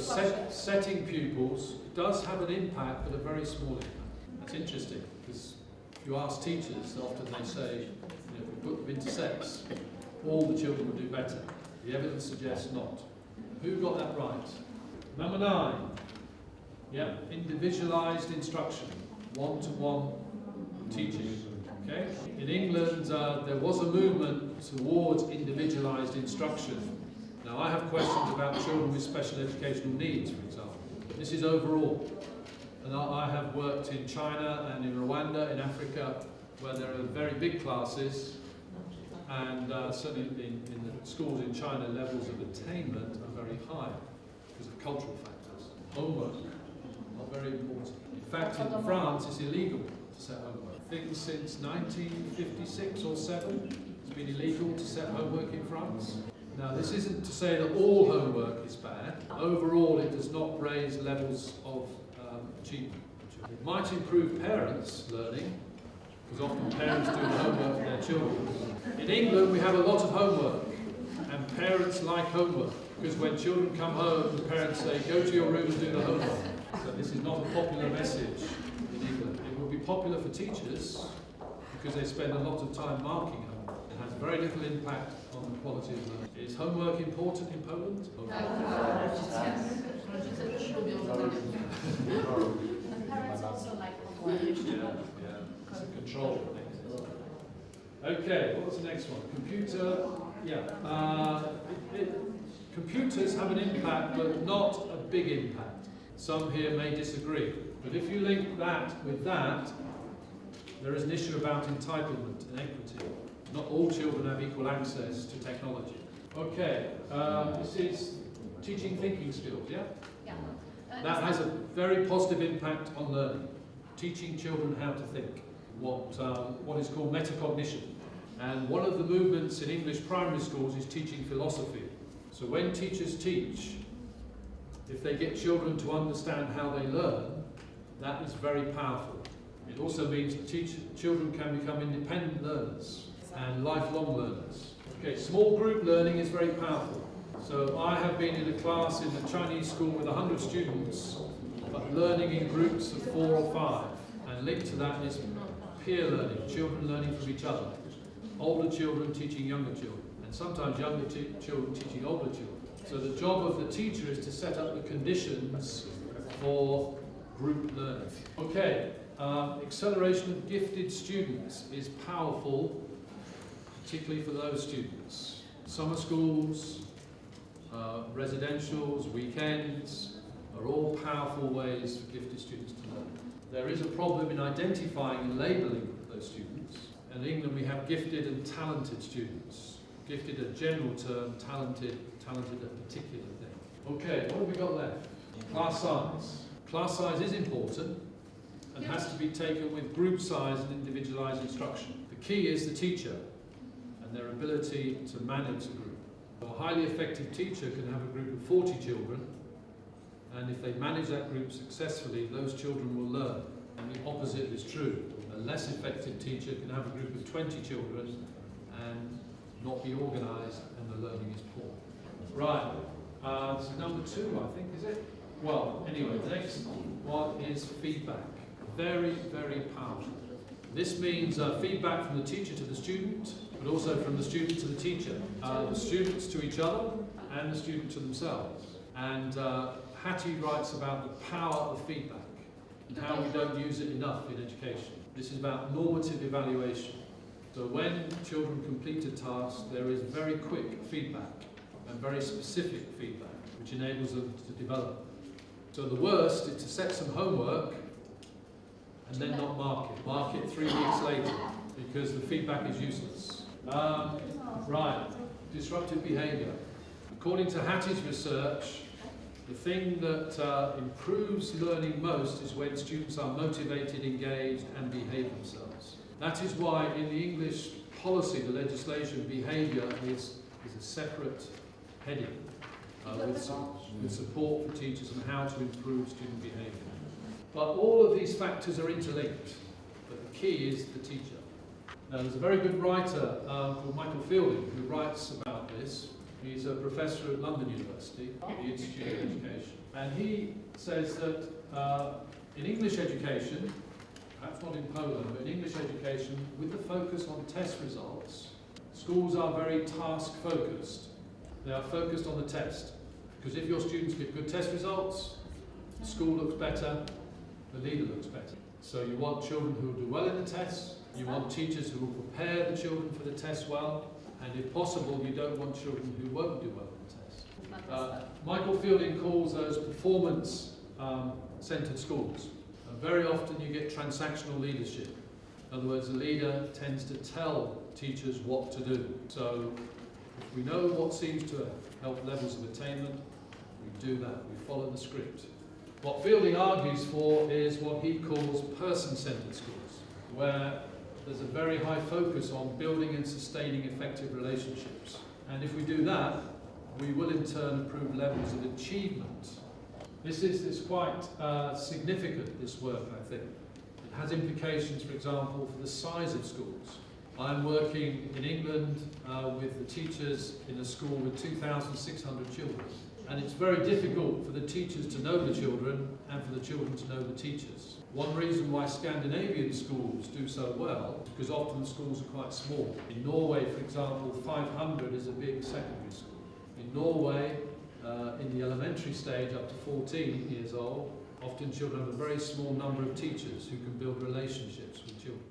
setting pupils does have an impact, but a very small impact. That's interesting, because if you ask teachers, often they say, if we put them into sets, all the children will do better. The evidence suggests not. Who got that right? Number 9. Yeah, individualised instruction, one-to-one teaching. Okay. In England, there was a movement towards individualised instruction. Now, I have questions about children with special educational needs, for example. This is overall. And I have worked in China and in Rwanda, in Africa, where there are very big classes, and certainly in the schools in China, levels of attainment are very high because of cultural factors. Homework, not very important. In fact, in France, it's illegal to set homework. I think since 1956 or 7, it's been illegal to set homework in France. Now, this isn't to say that all homework is bad. Overall, it does not raise levels of achievement. It might improve parents' learning, because often parents do homework for their children. In England, we have a lot of homework, and parents like homework, because when children come home, the parents say, go to your room and do the homework. So this is not a popular message in England. It will be popular for teachers, because they spend a lot of time marking homework. It has very little impact on the quality of learning. Is homework important in Poland? Parents also like homework. Yeah, it's a control thing. Okay, what's the next one? Computer, computers have an impact, but not a big impact. Some here may disagree. But if you link that with that, there is an issue about entitlement and equity. Not all children have equal access to technology. Okay, this is teaching thinking skills, yeah? Yeah. That has a very positive impact on learning. Teaching children how to think, what is called metacognition. And one of the movements in English primary schools is teaching philosophy. So when teachers teach, if they get children to understand how they learn, that is very powerful. It also means that children can become independent learners and lifelong learners. Okay, small group learning is very powerful. So I have been in a class in a Chinese school with 100 students, but learning in groups of 4 or 5. And linked to that is peer learning, children learning from each other. Older children teaching younger children, and sometimes younger children teaching older children. So the job of the teacher is to set up the conditions for group learning. Okay, acceleration of gifted students is powerful, particularly for those students. Summer schools, residentials, weekends are all powerful ways for gifted students to learn. There is a problem in identifying and labelling those students. In England we have gifted and talented students. Gifted a general term, talented a particular thing. Okay, what have we got left? Class size. Class size is important and has to be taken with group size and individualised instruction. The key is the teacher and their ability to manage the group. A highly effective teacher can have a group of 40 children, and if they manage that group successfully, those children will learn. And the opposite is true. A less effective teacher can have a group of 20 children and not be organised, and the learning is poor. Right, so number 2, I think, is it? Well, anyway, the next one is feedback. Very, very powerful. This means feedback from the teacher to the student, but also from the student to the teacher, the students to each other, and the student to themselves. And Hattie writes about the power of feedback and how we don't use it enough in education. This is about normative evaluation. So when children complete a task, there is very quick feedback and very specific feedback, which enables them to develop. So the worst is to set some homework and then not mark it. Mark it 3 weeks later, because the feedback is useless. Right, disruptive behaviour. According to Hattie's research, the thing that improves learning most is when students are motivated, engaged, and behave themselves. That is why in the English policy, the legislation, behaviour is a separate heading with support for teachers and how to improve student behaviour. But all of these factors are interlinked, but the key is the teacher. Now there's a very good writer called Michael Fielding who writes about this, He's a professor at London University, at the Institute of Education. And he says that in English education, perhaps not in Poland, but in English education, with the focus on test results, schools are very task-focused. They are focused on the test. Because if your students get good test results, the school looks better, the leader looks better. So you want children who will do well in the tests, you want teachers who will prepare the children for the test well, and if possible, you don't want children who won't do well in the test. Michael Fielding calls those performance-centered schools. And very often you get transactional leadership. In other words, the leader tends to tell teachers what to do. So if we know what seems to help levels of attainment, we do that, we follow the script. What Fielding argues for is what he calls person-centered schools, where there's a very high focus on building and sustaining effective relationships. And if we do that, we will in turn improve levels of achievement. This is quite significant, this work, I think. It has implications, for example, for the size of schools. I'm working in England with the teachers in a school with 2,600 children. And it's very difficult for the teachers to know the children and for the children to know the teachers. One reason why Scandinavian schools do so well is because often the schools are quite small. In Norway, for example, 500 is a big secondary school. In Norway, in the elementary stage up to 14 years old, often children have a very small number of teachers who can build relationships with children.